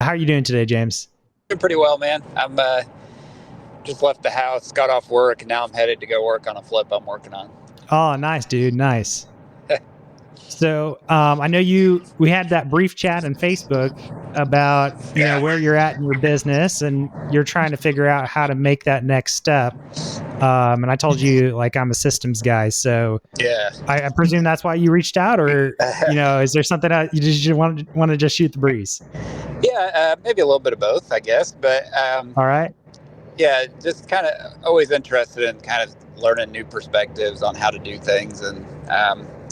How are you doing today, James? Doing pretty well, man. I'm just left the house, got off work, and now I'm headed to go work on a flip I'm working on. Oh, nice, dude. Nice. So, I know we had that brief chat on Facebook about, Yeah. where you're at in your business and you're trying to figure out how to make that next step. And I told you, like, I'm a systems guy. So Yeah. I presume that's why you reached out, or, is there something that you just want to just shoot the breeze? Yeah, maybe a little bit of both, I guess. But All right. yeah, just kind of always interested in kind of learning new perspectives on how to do things. And,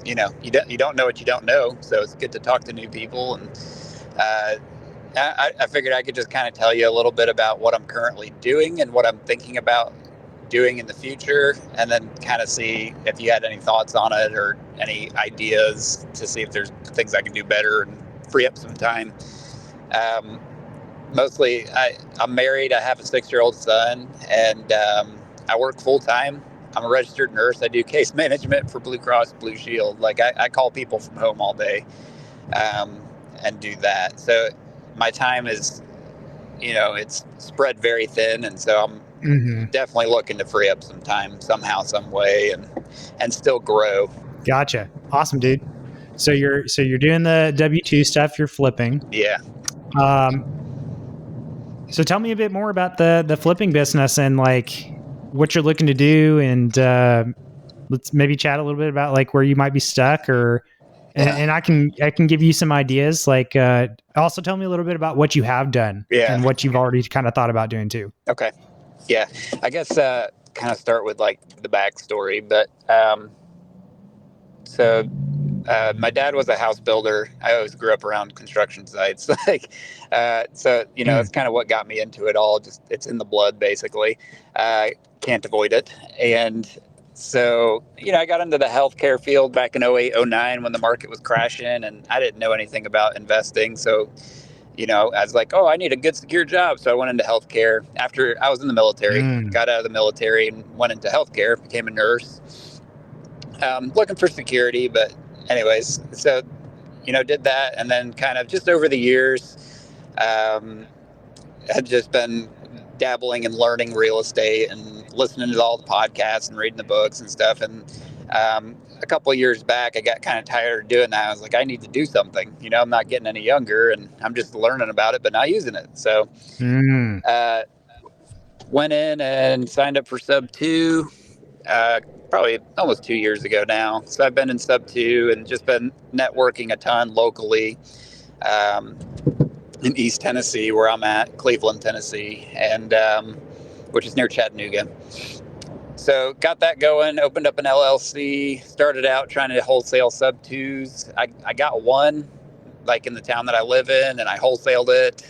you don't know what you don't know. So it's good to talk to new people. And uh, I figured I could just kind of tell you a little bit about what I'm currently doing and what I'm thinking about doing in the future, and then kind of see if you had any thoughts on it or any ideas to see if there's things I can do better and free up some time. Mostly, I'm married. I have a 6-year-old son, and I work full time. I'm a registered nurse. I do case management for Blue Cross Blue Shield. Like I call people from home all day, and do that. So my time is, it's spread very thin, and so I'm definitely looking to free up some time somehow, some way, and still grow. Gotcha. Awesome, dude. So you're doing the W-2 stuff. You're flipping. Yeah. Um, so tell me a bit more about the flipping business and like what you're looking to do, and let's maybe chat a little bit about like where you might be stuck, or and I can give you some ideas. Like also tell me a little bit about what you have done and what you've already kind of thought about doing too. Okay. Yeah. I guess kind of start with like the backstory, but so my dad was a house builder. I always grew up around construction sites. It's kind of what got me into it all. Just it's in the blood, basically. Can't avoid it. And so, I got into the healthcare field back in 08, 09 when the market was crashing, and I didn't know anything about investing. So, I was like, oh, I need a good, secure job. So I went into healthcare after I was in the military, got out of the military and went into healthcare, became a nurse. Looking for security, but anyways, so, did that. And then kind of just over the years, had just been dabbling and learning real estate and listening to all the podcasts and reading the books and stuff. And a couple of years back, I got kind of tired of doing that. I was like, I need to do something. I'm not getting any younger, and I'm just learning about it, but not using it. So went in and signed up for Sub 2. Probably almost 2 years ago now. So I've been in Sub 2 and just been networking a ton locally in East Tennessee, where I'm at, Cleveland, Tennessee, and which is near Chattanooga. So got that going, opened up an LLC, started out trying to wholesale Sub 2s. I got one, like in the town that I live in, and I wholesaled it.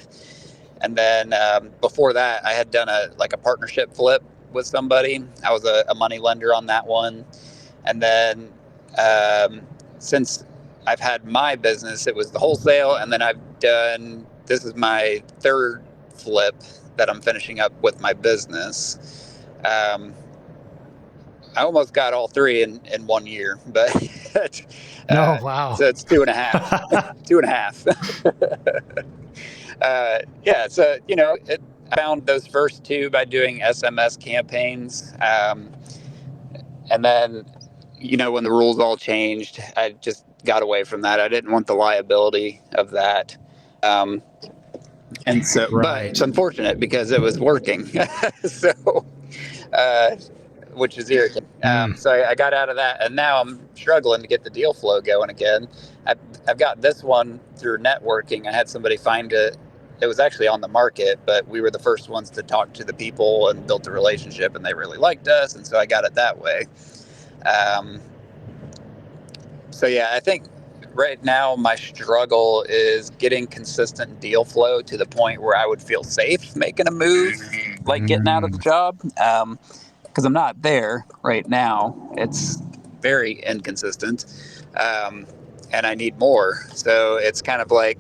And then before that, I had done a partnership flip with somebody. I was a money lender on that one. And then since I've had my business, it was the wholesale. And then this is my third flip that I'm finishing up with my business. I almost got all three in 1 year, but oh, wow. So it's 2.5, 2.5. Yeah. So, I found those first two by doing SMS campaigns. And then, when the rules all changed, I just got away from that. I didn't want the liability of that. And so, But it's unfortunate because it was working. So, which is irritating. So I got out of that, and now I'm struggling to get the deal flow going again. I've got this one through networking. I had somebody find it. It was actually on the market, but we were the first ones to talk to the people and built a relationship, and they really liked us, and so I got it that way. So yeah, I think right now my struggle is getting consistent deal flow to the point where I would feel safe making a move, like getting out of the job. Because I'm not there right now. It's very inconsistent, and I need more. So it's kind of like,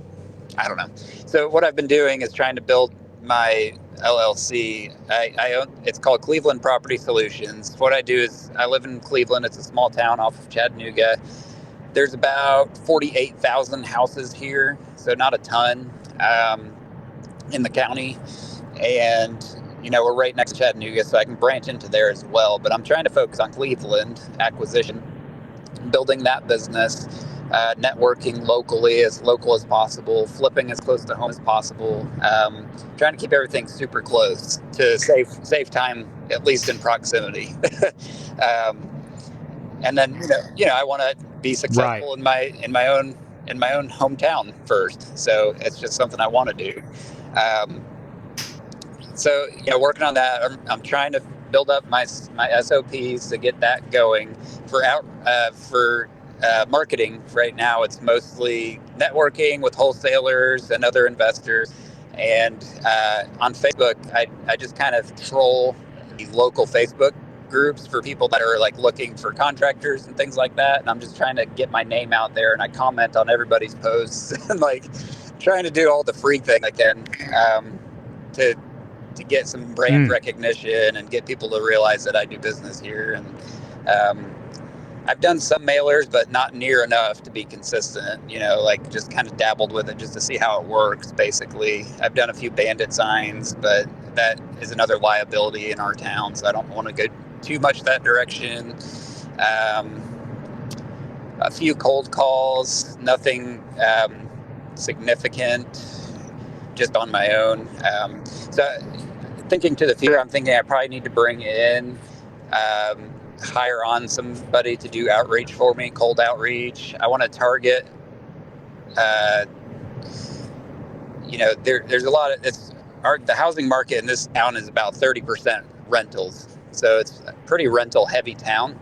I don't know. So what I've been doing is trying to build my LLC. It's called Cleveland Property Solutions. What I do is I live in Cleveland. It's a small town off of Chattanooga. There's about 48,000 houses here, so not a ton. in the county, and we're right next to Chattanooga, so I can branch into there as well. But I'm trying to focus on Cleveland acquisition, building that business, networking locally, as local as possible, flipping as close to home as possible, trying to keep everything super close to save time, at least in proximity. um, and then I want to be Right. successful in my own hometown first. So it's just something I want to do. Um, so working on that, I'm trying to build up my SOPs to get that going for marketing. Right now, it's mostly networking with wholesalers and other investors, and on Facebook, I just kind of troll the local Facebook groups for people that are like looking for contractors and things like that. And I'm just trying to get my name out there, and I comment on everybody's posts and like trying to do all the free thing I can to get some brand recognition and get people to realize that I do business here. And I've done some mailers, but not near enough to be consistent, like just kind of dabbled with it just to see how it works, basically. I've done a few bandit signs, but that is another liability in our town, so I don't want to go too much that direction. A few cold calls, nothing significant, just on my own. So thinking to the future, I'm thinking I probably need to bring in, hire on somebody to do outreach for me, cold outreach. I want to target, there's a lot of, the housing market in this town is about 30% rentals. So it's a pretty rental heavy town.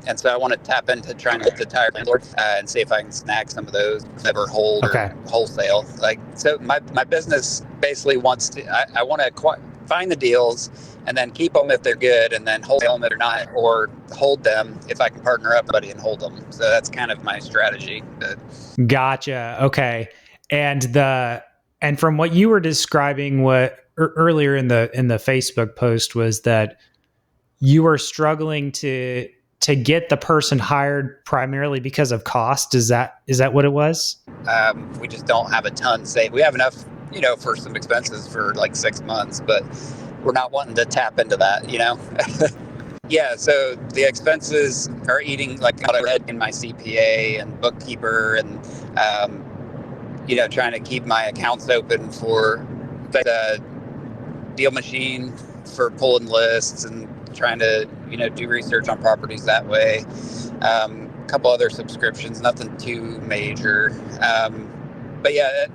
And so I want to tap into trying to get the tire landlord and see if I can snag some of those, never hold or wholesale. So my business basically wants to, I want to find the deals and then keep them if they're good, and then wholesale them if they're not, or hold them if I can partner up with somebody and hold them. So that's kind of my strategy. Gotcha. Okay. And from what you were describing, earlier in the Facebook post was that you were struggling to get the person hired primarily because of cost. Is that what it was? We just don't have a ton saved. We have enough, for some expenses for like 6 months, but we're not wanting to tap into that, Yeah, so the expenses are eating like a lot of red in my CPA and bookkeeper, and trying to keep my accounts open for the deal machine for pulling lists and trying to do research on properties that way. A couple other subscriptions, nothing too major. But yeah,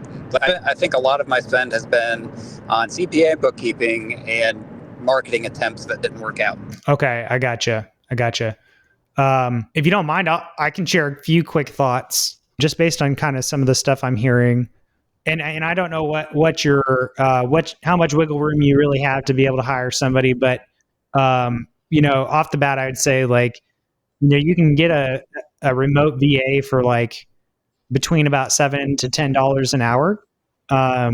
I think a lot of my spend has been on CPA, bookkeeping, and marketing attempts that didn't work out. Okay, I gotcha. If you don't mind, I can share a few quick thoughts just based on kind of some of the stuff I'm hearing. And I don't know what your how much wiggle room you really have to be able to hire somebody, but off the bat, I would say you can get a remote VA for like between about $7 to $10 an hour. I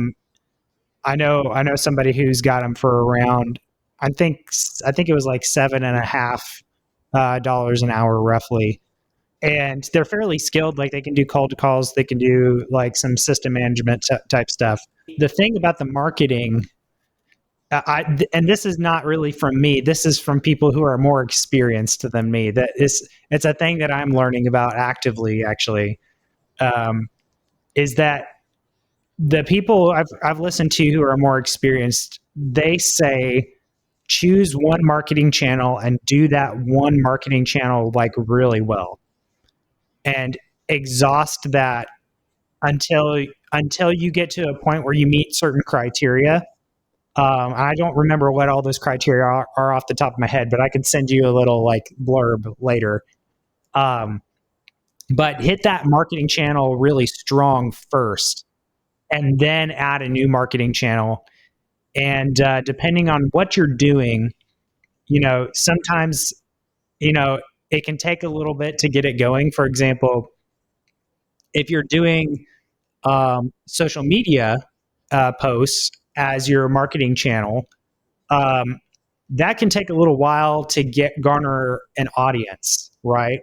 know somebody who's got them for around, I think it was like $7.50 an hour roughly. And they're fairly skilled. Like they can do cold calls, they can do like some system management type stuff. The thing about the marketing, and this is not really from me. This is from people who are more experienced than me. It's a thing that I'm learning about actively. Actually, is that the people I've listened to who are more experienced, they say choose one marketing channel and do that one marketing channel like really well, and exhaust that until you get to a point where you meet certain criteria. I don't remember what all those criteria are off the top of my head, but I could send you a little like blurb later. But hit that marketing channel really strong first, and then add a new marketing channel. And depending on what you're doing, sometimes, it can take a little bit to get it going. For example, if you're doing social media posts as your marketing channel, that can take a little while to garner an audience, right?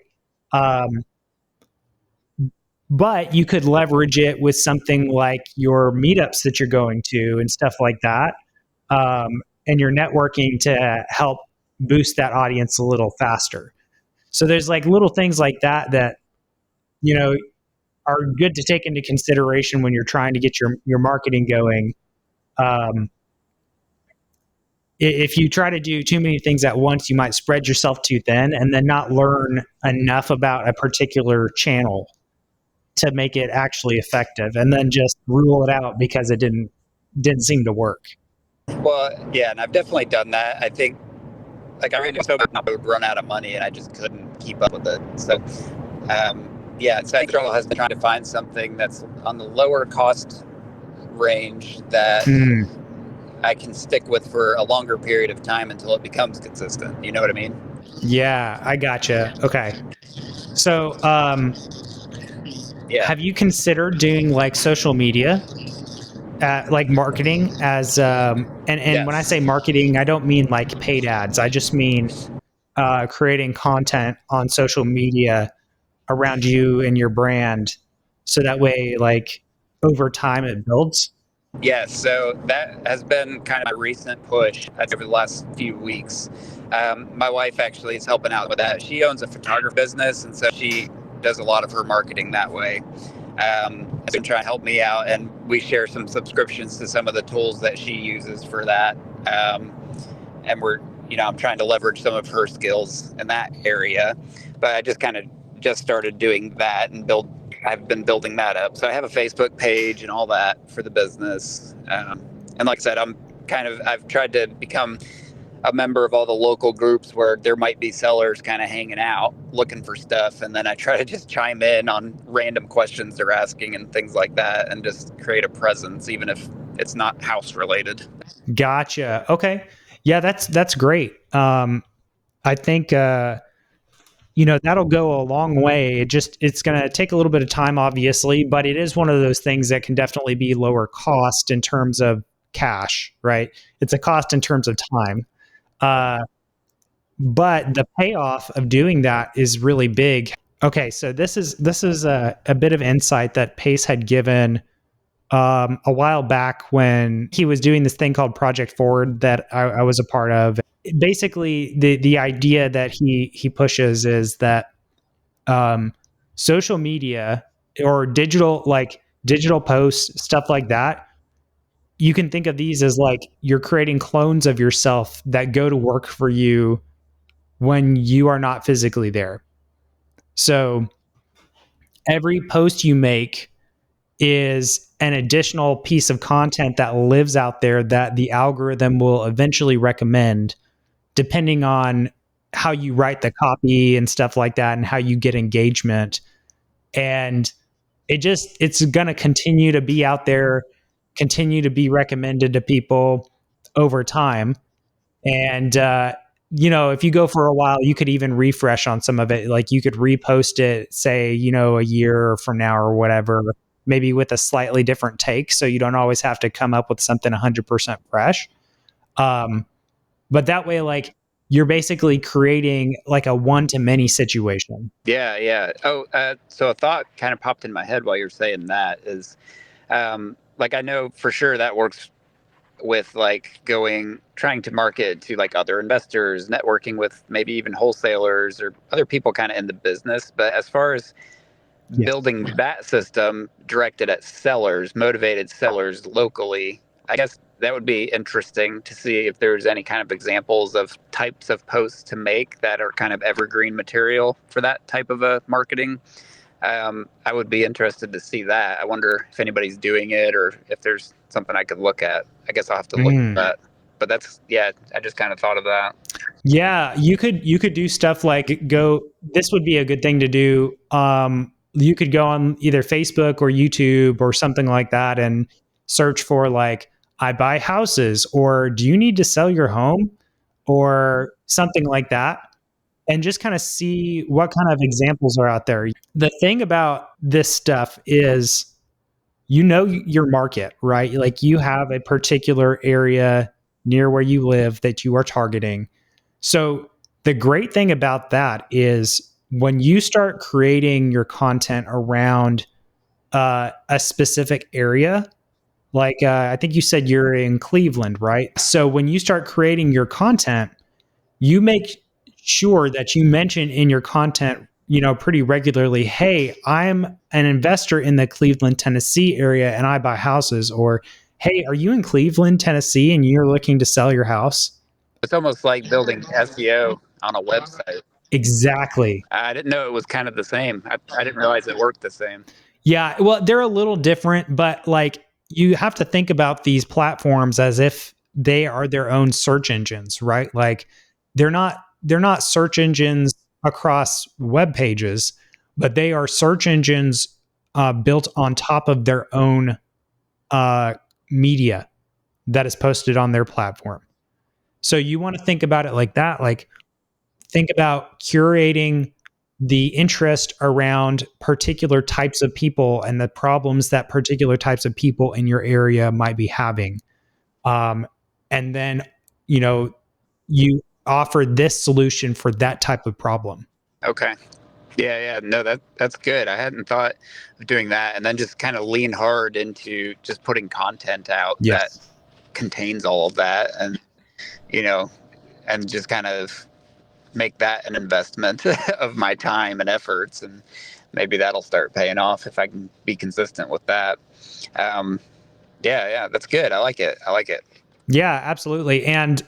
but you could leverage it with something like your meetups that you're going to and stuff like that, and your networking to help boost that audience a little faster. So there's like little things like that you know are good to take into consideration when you're trying to get your marketing going. Um, if you try to do too many things at once, you might spread yourself too thin and then not learn enough about a particular channel to make it actually effective, and then just rule it out because it didn't seem to work. Well, yeah, and I've definitely done that. I think like I ran into so I would run out of money and I just couldn't keep up with it. So yeah, so I think Kurzhal has been trying to find something that's on the lower cost range that Mm, I can stick with for a longer period of time until it becomes consistent. You know what I mean? yeah, I gotcha. Okay. So, Yeah. have you considered doing like social media, like marketing as, and when I Yes. say marketing, I don't mean like paid ads. I just mean creating content on social media around you and your brand, so that way, like over time, it builds. Yes, so that has been kind of my recent push over the last few weeks. My wife actually is helping out with that. She owns a photography business, and so she does a lot of her marketing that way. Has been trying to help me out, and we share some subscriptions to some of the tools that she uses for that. And I'm trying to leverage some of her skills in that area. But I just kind of just started doing that and I've been building that up. So I have a Facebook page and all that for the business. And like I said, I've tried to become a member of all the local groups where there might be sellers kind of hanging out looking for stuff. And then I try to just chime in on random questions they're asking and things like that and just create a presence, even if it's not house related. Gotcha. Okay. Yeah, that's great. I think that'll go a long way. It's going to take a little bit of time, obviously, but it is one of those things that can definitely be lower cost in terms of cash, right? It's a cost in terms of time. Uh, but the payoff of doing that is really big. Okay, so this is a bit of insight that Pace had given a while back when he was doing this thing called Project Forward that I was a part of. Basically, the idea that he pushes is that um, social media or digital posts, stuff like that, you can think of these as like you're creating clones of yourself that go to work for you when you are not physically there. So every post you make is an additional piece of content that lives out there that the algorithm will eventually recommend, depending on how you write the copy and stuff like that and how you get engagement. And it's going to continue to be out there, continue to be recommended to people over time. And if you go for a while, you could even refresh on some of it. Like you could repost it, say, a year from now or whatever, maybe with a slightly different take, so you don't always have to come up with something 100% fresh. um, but that way, like, you're basically creating like a one to many situation. Yeah, yeah. Oh, so a thought kind of popped in my head while you're saying that is, like I know for sure that works with like trying to market to like other investors, networking with maybe even wholesalers or other people kind of in the business. But as far as Yes. building that system directed at sellers, motivated sellers locally, I guess that would be interesting to see if there's any kind of examples of types of posts to make that are kind of evergreen material for that type of a marketing. I would be interested to see that. I wonder if anybody's doing it or if there's something I could look at. I guess I'll have to look at Mm. that. But yeah, I just kind of thought of that. Yeah, you could do stuff like go. This would be a good thing to do. You could go on either Facebook or YouTube or something like that and search for like I buy houses or do you need to sell your home or something like that, and just kind of see what kind of examples are out there. The thing about this stuff is your market, right? Like you have a particular area near where you live that you are targeting. So the great thing about that is when you start creating your content around a specific area. Like, I think you said you're in Cleveland, right? So when you start creating your content, you make sure that you mention in your content, pretty regularly, hey, I'm an investor in the Cleveland, Tennessee area and I buy houses. Or, hey, are you in Cleveland, Tennessee and you're looking to sell your house? It's almost like building SEO on a website. Exactly. I didn't know it was kind of the same. I didn't realize it worked the same. Yeah, well, they're a little different, but like you have to think about these platforms as if they are their own search engines, right? Like they're not search engines across web pages, but they are search engines built on top of their own uh, media that is posted on their platform. So you want to think about it like that. Like think about curating the interest around particular types of people and the problems that particular types of people in your area might be having. And then, you know, you offer this solution for that type of problem. Okay. Yeah. No, that's good. I hadn't thought of doing that, and then just kind of lean hard into just putting content out that Yes. contains all of that, and you know, and just kind of make that an investment of my time and efforts, and maybe that'll start paying off if I can be consistent with that. Um, yeah, that's good. I like it. Yeah, absolutely. And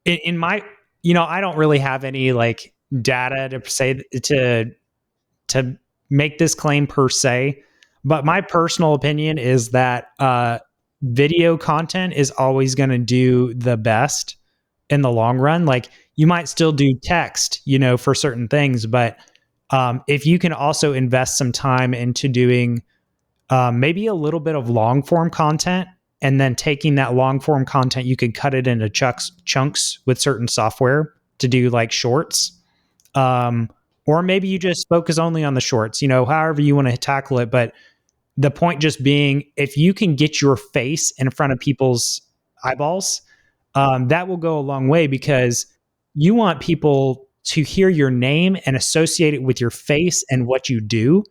in my, I don't really have any like data to say to make this claim per se, but my personal opinion is that video content is always going to do the best in the long run. Like you might still do text, for certain things, but if you can also invest some time into doing maybe a little bit of long form content, and then taking that long form content, you could cut it into chunks with certain software to do like shorts. Um, or maybe you just focus only on the shorts, however you want to tackle it. But the point just being, if you can get your face in front of people's eyeballs, that will go a long way, because you want people to hear your name and associate it with your face and what you do.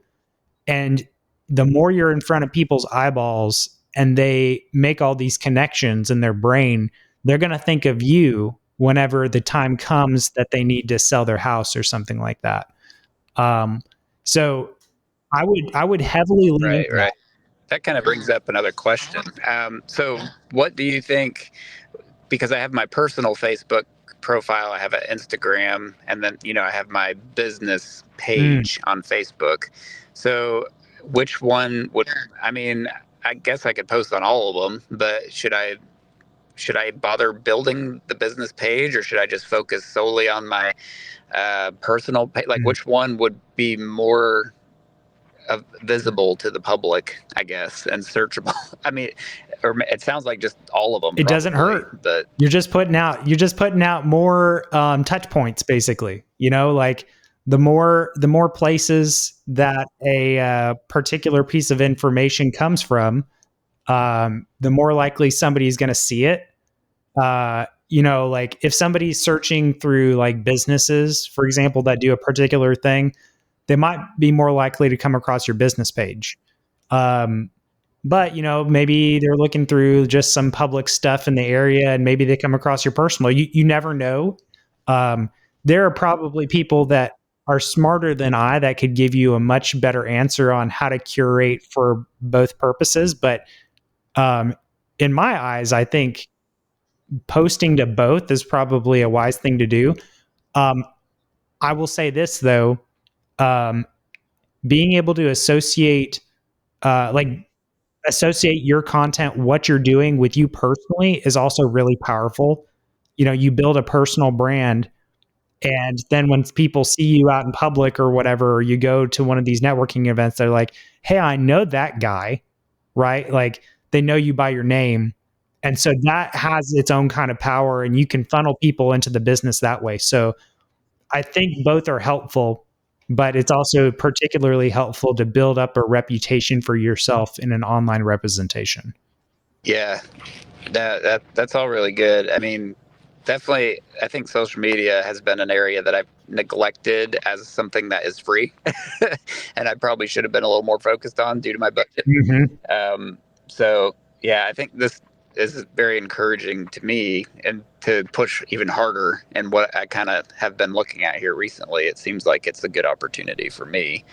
And the more you're in front of people's eyeballs and they make all these connections in their brain, they're going to think of you whenever the time comes that they need to sell their house or something like that. So I would heavily lean into Right. That kind of brings up another question. So, what do you think? Because I have my personal Facebook profile, I have an Instagram, and then I have my business page on Facebook. So, which one would? I mean, I guess I could post on all of them, but should I bother building the business page, or should I just focus solely on my personal page? Like, which one would be more visible to the public, I guess, and searchable? I mean, or it sounds like just all of them. It doesn't hurt, but you're just putting out more touch points, basically. Like the more places that a particular piece of information comes from, the more likely somebody's going to see it. Like if somebody's searching through like businesses, for example, that do a particular thing, they might be more likely to come across your business page. But maybe they're looking through just some public stuff in the area, and maybe they come across your personal. You never know. There are probably people that are smarter than I that could give you a much better answer on how to curate for both purposes. But in my eyes, I think posting to both is probably a wise thing to do. I will say this though, being able to associate your content, what you're doing with you personally, is also really powerful. You build a personal brand, and then when people see you out in public or whatever, or you go to one of these networking events, they're like, hey, I know that guy, right? Like they know you by your name. And so that has its own kind of power, and you can funnel people into the business that way. So I think both are helpful, but it's also particularly helpful to build up a reputation for yourself in an online representation. yeah, that's all really good. I mean, definitely, I think social media has been an area that I've neglected as something that is free, and I probably should have been a little more focused on due to my budget. Mm-hmm. So yeah, I think this is very encouraging to me, and to push even harder. And what I kind of have been looking at here recently, it seems like it's a good opportunity for me,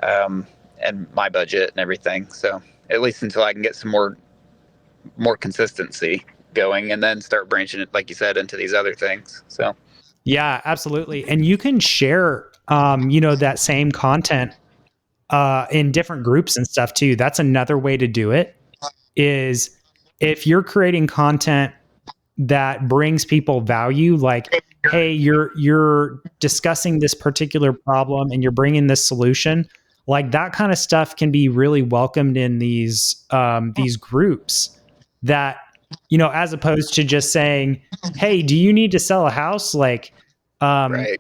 and my budget and everything. So at least until I can get some more consistency going, and then start branching it, like you said, into these other things. So Yeah, absolutely. And you can share, that same content in different groups and stuff too. That's another way to do it. Is if you're creating content that brings people value, like, hey, you're discussing this particular problem and you're bringing this solution, like that kind of stuff can be really welcomed in these groups. That, as opposed to just saying, hey, do you need to sell a house? Like, um, right,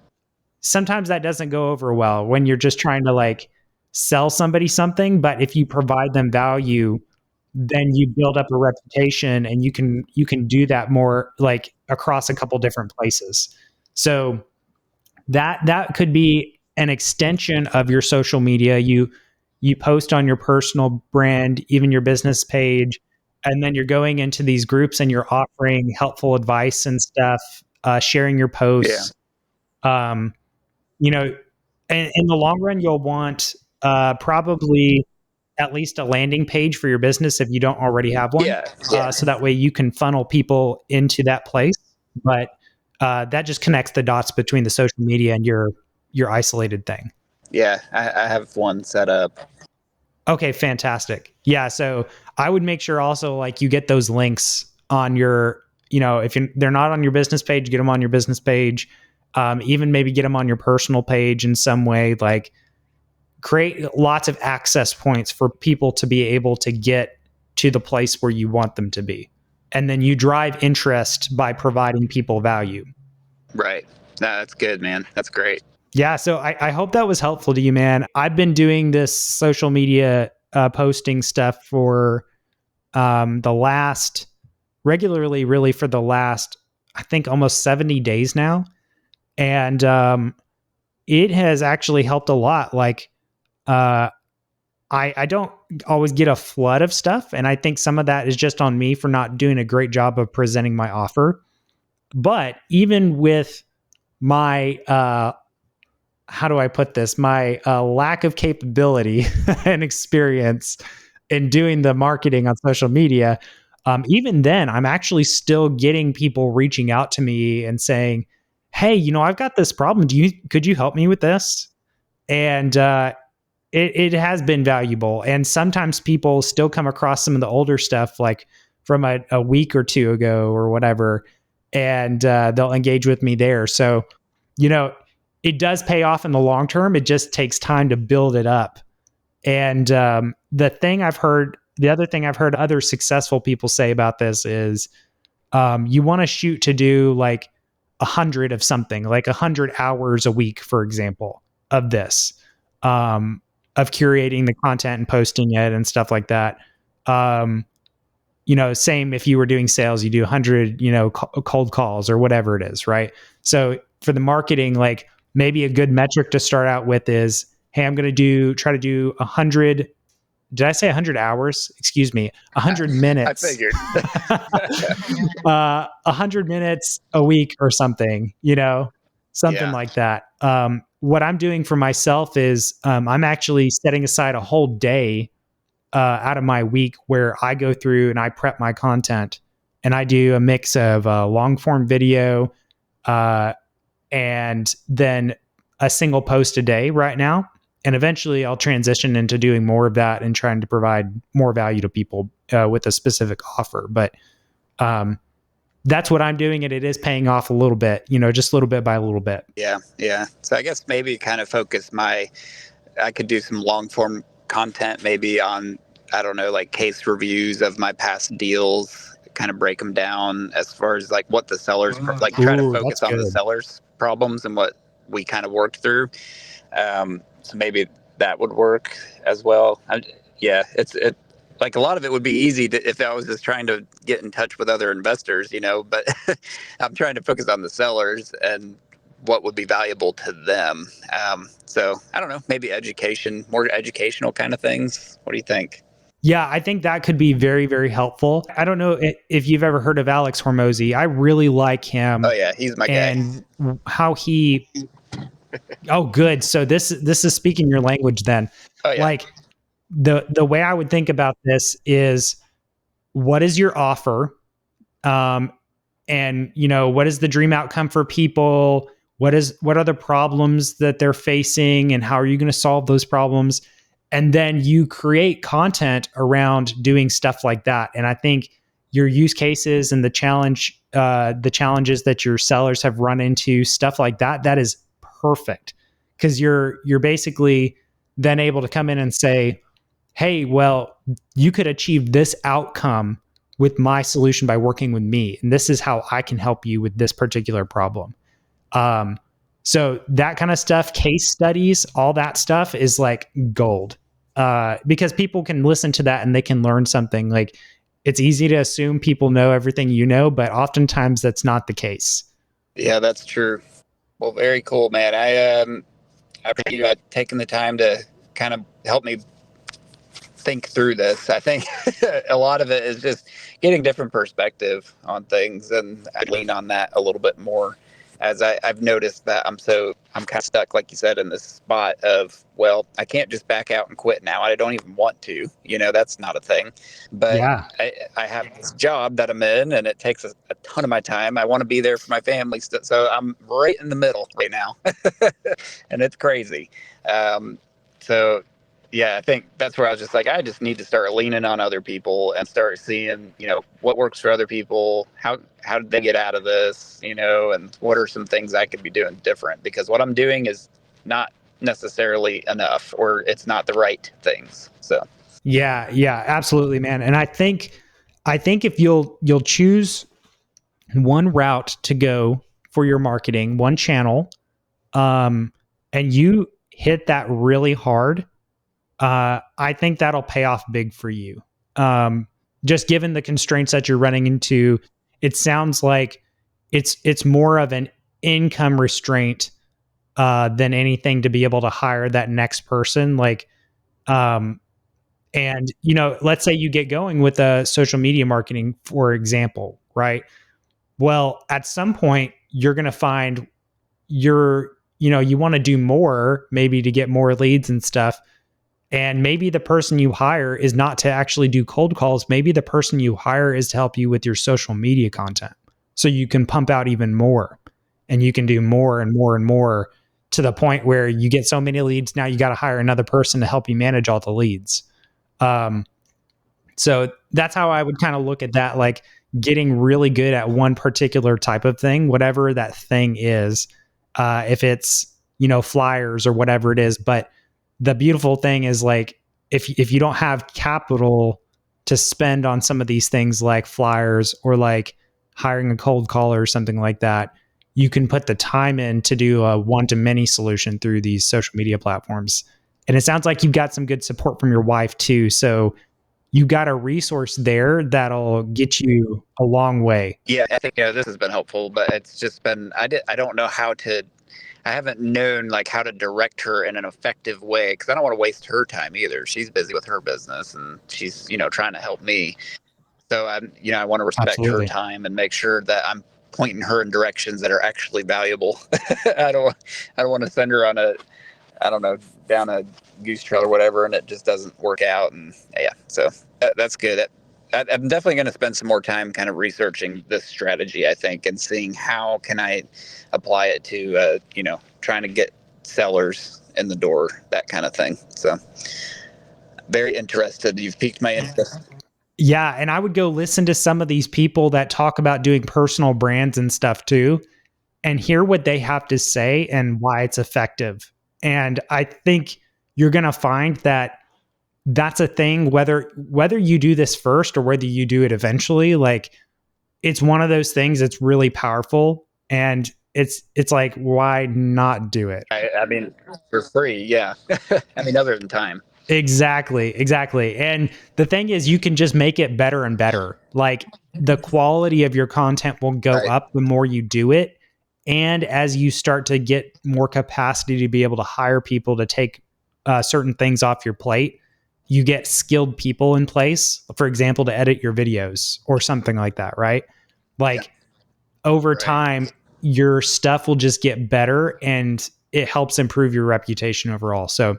sometimes that doesn't go over well when you're just trying to like sell somebody something. But if you provide them value, then you build up a reputation, and you can do that more like across a couple different places. So that could be an extension of your social media. You post on your personal brand, even your business page, and then you're going into these groups and you're offering helpful advice and stuff, sharing your yeah, posts. um, and in the long run, you'll want probably at least a landing page for your business if you don't already have one. yeah, yeah, So that way you can funnel people into that place. But that just connects the dots between the social media and your isolated thing. yeah. I have one set up. Okay, fantastic. Yeah, so I would make sure also like you get those links on your, if they're not on your business page, get them on your business page. Even maybe get them on your personal page in some way. Like create lots of access points for people to be able to get to the place where you want them to be. And then you drive interest by providing people value. Right. No, that's good, man. That's great. Yeah. So I hope that was helpful to you, man. I've been doing this social media posting stuff for the last, regularly, really for the last, I think almost 70 days now. And it has actually helped a lot. Like, uh, I don't always get a flood of stuff. And I think some of that is just on me for not doing a great job of presenting my offer. But even with my, how do I put this? My lack of capability and experience in doing the marketing on social media, even then, I'm actually still getting people reaching out to me and saying, "Hey, I've got this problem. Could you help me with this?" And it has been valuable. And sometimes people still come across some of the older stuff, like from a week or two ago or whatever, and they'll engage with me there. So, it does pay off in the long term. It just takes time to build it up. And the other thing I've heard other successful people say about this is, you want to shoot to do like 100 of something, like 100 hours a week, for example, of this, of curating the content and posting it and stuff like that. Same if you were doing sales, you do 100, cold calls or whatever it is, right? So for the marketing, like maybe a good metric to start out with is, hey, I'm going to try to do 100. Did I say 100 hours? Excuse me, 100 I minutes. figured. 100 minutes a week or something, something Yeah. like that. What I'm doing for myself is, I'm actually setting aside a whole day out of my week where I go through and I prep my content, and I do a mix of long form video and then a single post a day right now. And eventually I'll transition into doing more of that and trying to provide more value to people with a specific offer. But that's what I'm doing, and it is paying off a little bit, just a little bit by a little bit. Yeah. Yeah. So I guess maybe kind of I could do some long form content maybe on, I don't know, like case reviews of my past deals, kind of break them down as far as like what the sellers, like try to Ooh, focus that's on the good. sellers' problems and what we kind of worked through. So maybe that would work as well. Yeah, it like a lot of it would be easy if I was just trying to get in touch with other investors, but I'm trying to focus on the sellers and what would be valuable to them. So I don't know, maybe education, more educational kind of things. What do you think? Yeah, I think that could be very, very helpful. I don't know if you've ever heard of Alex Hormozy. I really like Oh him yeah, he's my guy. and how he. Oh, good. So this is speaking your language then. Oh yeah. Like the way I would think about this is, what is your offer? Um, and what is the dream outcome for people? What are the problems that they're facing, and how are you going to solve those problems? And then you create content around doing stuff like that. And I think your use cases and the challenges that your sellers have run into, stuff like that, that is perfect, because you're basically then able to come in and say, hey, well, you could achieve this outcome with my solution by working with me, and this is how I can help you with this particular problem. Um, so that kind of stuff, case studies, all that stuff is like gold, because people can listen to that and they can learn something. Like, it's easy to assume people know everything you know, but oftentimes that's not the case. Yeah, that's true. Well, very cool, man. I appreciate you taking the time to kind of help me think through this. I think a lot of it is just getting different perspective on things, and I lean on that a little bit more, as I've noticed that I'm kind of stuck, like you said, in this spot of, well, I can't just back out and quit now. I don't even want to, that's not a thing. But Yeah. I have this job that I'm in, and it takes a ton of my time. I want to be there for my family. So I'm right in the middle right now, and it's crazy. So yeah, I think that's where I was just like, I just need to start leaning on other people and start seeing, what works for other people. How did they get out of this, and what are some things I could be doing different? Because what I'm doing is not necessarily enough, or it's not the right things. So Yeah, absolutely, man. And I think if you'll choose one route to go for your marketing, one channel, and you hit that really hard, I think that'll pay off big for you. Just given the constraints that you're running into, it sounds like it's more of an income restraint than anything to be able to hire that next person. Like, and let's say you get going with a social media marketing, for example, right? Well, at some point, you're going to find you want to do more, maybe to get more leads and stuff. And maybe the person you hire is not to actually do cold calls. Maybe the person you hire is to help you with your social media content, so you can pump out even more, and you can do more and more and more, to the point where you get so many leads. Now you got to hire another person to help you manage all the leads. So that's how I would kind of look at that, like getting really good at one particular type of thing, whatever that thing is, if it's, flyers or whatever it is. But the beautiful thing is, like, if you don't have capital to spend on some of these things like flyers, or like hiring a cold caller or something like that, you can put the time in to do a one-to-many solution through these social media platforms. And it sounds like you've got some good support from your wife too. So you got a resource there that'll get you a long way. yeah, I think this has been helpful, but it's just been I don't know I haven't known like how to direct her in an effective way, because I don't want to waste her time either. She's busy with her business, and she's trying to help me. So I want to respect her Absolutely. time and make sure that I'm pointing her in directions that are actually valuable. I don't want to send her on I don't know, down a goose trail or whatever, and it just doesn't work out. And yeah, so that's good. I'm definitely going to spend some more time kind of researching this strategy, I think, and seeing how can I apply it to, trying to get sellers in the door, that kind of thing. So very interested. You've piqued my interest. Yeah. And I would go listen to some of these people that talk about doing personal brands and stuff too, and hear what they have to say and why it's effective. And I think you're going to find that that's a thing, whether you do this first or whether you do it eventually. Like, it's one of those things that's really powerful, and it's like, why not do it? I mean, for free. Yeah. I mean, other than time. Exactly. And the thing is, you can just make it better and better. Like, the quality of your content will go Right. up the more you do it. And as you start to get more capacity to be able to hire people to take certain things off your plate, you get skilled people in place, for example, to edit your videos or something like that, right? Like over time, your stuff will just get better and it helps improve your reputation overall. So,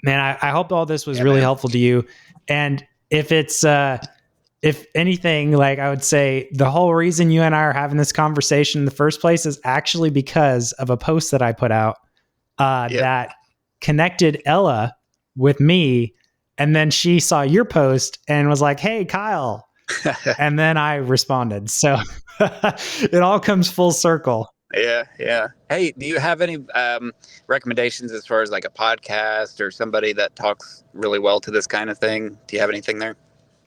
man, I hope all this was really helpful to you. And if it's, if anything, like I would say the whole reason you and I are having this conversation in the first place is actually because of a post that I put out that connected Ella with me. And then she saw your post and was like, "Hey, Kyle." And then I responded. So it all comes full circle. Yeah. Yeah. Hey, do you have any recommendations as far as like a podcast or somebody that talks really well to this kind of thing? Do you have anything there?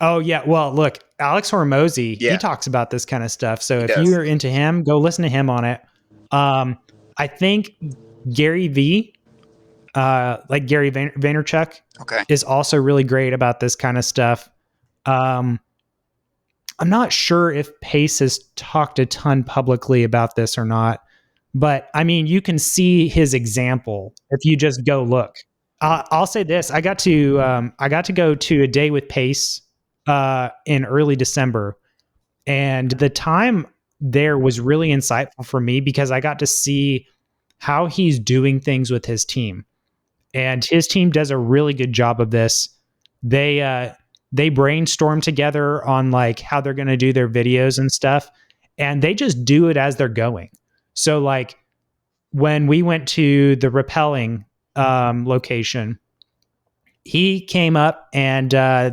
Oh, yeah. Well, look, Alex Hormozy, he talks about this kind of stuff. So if you're into him, go listen to him on it. I think Gary V, like Gary Vaynerchuk, is also really great about this kind of stuff. I'm not sure if Pace has talked a ton publicly about this or not, but I mean, you can see his example if you just go look. I'll say this: I got to go to a day with Pace in early December, and the time there was really insightful for me because I got to see how he's doing things with his team, and his team does a really good job of this. They brainstorm together on like how they're going to do their videos and stuff, and they just do it as they're going. So like when we went to the rappelling location, he came up and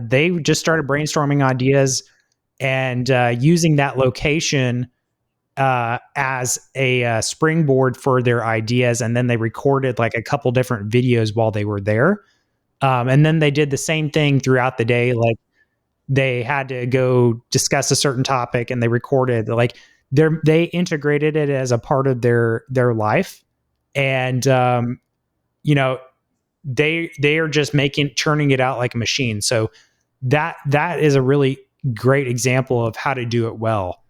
they just started brainstorming ideas and using that location as a springboard for their ideas. And then they recorded like a couple different videos while they were there. And then they did the same thing throughout the day. Like they had to go discuss a certain topic and they recorded, like they integrated it as a part of their life. And, you know, they are just churning it out like a machine. So that is a really great example of how to do it well.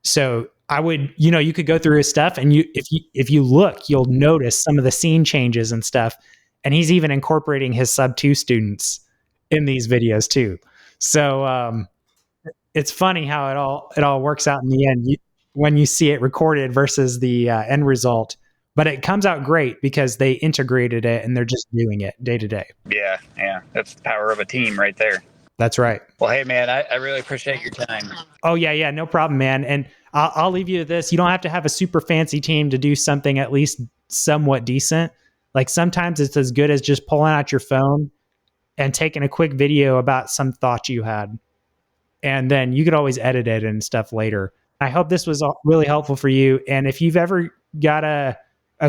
So I would, you could go through his stuff and if you look, you'll notice some of the scene changes and stuff. And he's even incorporating his sub 2 students in these videos too. So, it's funny how it all works out in the end when you see it recorded versus the end result. But it comes out great because they integrated it and they're just doing it day to day. Yeah. Yeah. That's the power of a team right there. That's right. Well, hey, man, I really appreciate your time. Oh, yeah. Yeah. No problem, man. And I'll leave you with this. You don't have to have a super fancy team to do something at least somewhat decent. Like sometimes it's as good as just pulling out your phone and taking a quick video about some thought you had. And then you could always edit it and stuff later. I hope this was really helpful for you. And if you've ever got a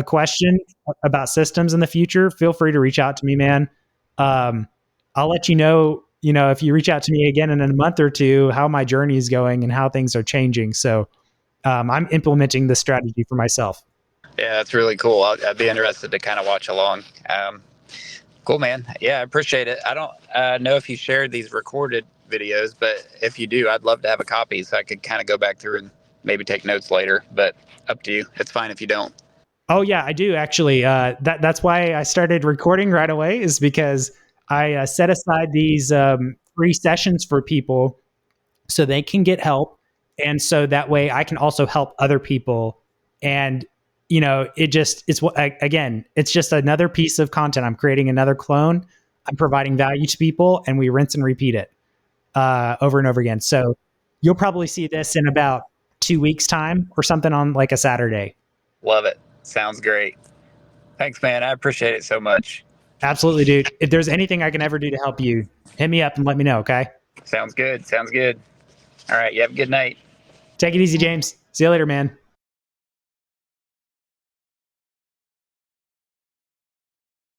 question about systems in the future, feel free to reach out to me, man. I'll let you know, if you reach out to me again in a month or two, how my journey is going and how things are changing. So I'm implementing this strategy for myself. Yeah, that's really cool. I'd be interested to kind of watch along. Cool, man. Yeah, I appreciate it. I don't know if you shared these recorded videos, but if you do, I'd love to have a copy so I could kind of go back through and maybe take notes later, but up to you. It's fine if you don't. Oh yeah, I do actually. That's why I started recording right away, is because I set aside these free sessions for people so they can get help. And so that way I can also help other people. And, it's just another piece of content. I'm creating another clone. I'm providing value to people and we rinse and repeat it over and over again. So you'll probably see this in about 2 weeks time or something on like a Saturday. Love it. Sounds great. Thanks, man. I appreciate it so much. Absolutely, dude. If there's anything I can ever do to help you, hit me up and let me know, okay? Sounds good. Sounds good. All right. You have a good night. Take it easy, James. See you later, man.